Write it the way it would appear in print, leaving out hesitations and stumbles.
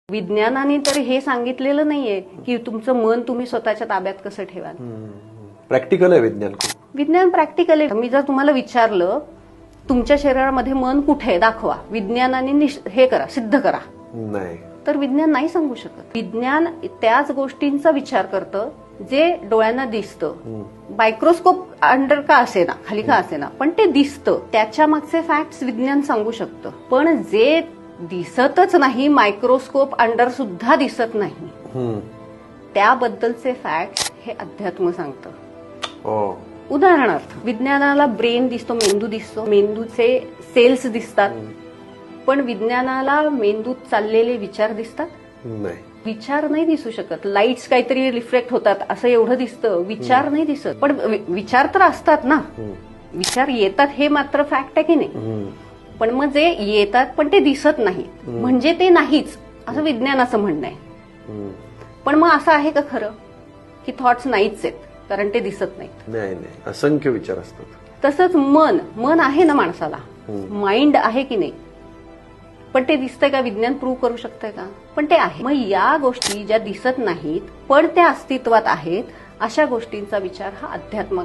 विज्ञानाने तर हे सांगितलेलं नाहीये की तुमचं मन तुम्ही स्वतःच्या ताब्यात कसं ठेवाल. प्रॅक्टिकल आहे विज्ञान खूप. विज्ञान प्रॅक्टिकल आहे. मी जर तुम्हाला विचारलं तुमच्या शरीरामध्ये मन कुठे आहे दाखवा, विज्ञानाने हे करा, सिद्ध करा, नाही तर विज्ञान नाही सांगू शकत. विज्ञान त्याच गोष्टींचा विचार करतं जे डोळ्यांना दिसतं. मायक्रोस्कोप अंडर का असेना, खाली का असेना, पण ते दिसतं. त्याच्या मागचे फॅक्ट्स विज्ञान सांगू शकतं. पण जे दिसतच नाही, मायक्रोस्कोप अंडर सुद्धा दिसत नाही, त्याबद्दलचे फॅक्ट्स हे अध्यात्म सांगतं. उदाहरणार्थ विज्ञानाला ब्रेन दिसतो, मेंदू दिसतो, मेंदूचे सेल्स दिसतात, पण विज्ञानाला मेंदूत चाललेले विचार दिसतात? नाही, विचार नाही दिसू शकत. लाईट्स काहीतरी रिफ्लेक्ट होतात असं एवढं दिसतं, विचार नाही दिसत. पण विचार तर असतात ना, विचार येतात हे मात्र फॅक्ट आहे की नाही. पण मग जे येतात पण ते दिसत नाहीत म्हणजे ते नाहीच असं विज्ञानाचं म्हणणं आहे. पण मग असं आहे का खरं की थॉट्स नाहीच आहेत कारण ते दिसत नाहीत? नाही, असंख्य विचार असतात. तसंच मन आहे ना माणसाला, माइंड आहे की नाही, पण ते दिसतंय का? विज्ञान प्रूव्ह करू शकतंय का? पण ते आहे. मग या गोष्टी ज्या दिसत नाहीत पण त्या अस्तित्वात आहेत अशा गोष्टींचा विचार हा अध्यात्म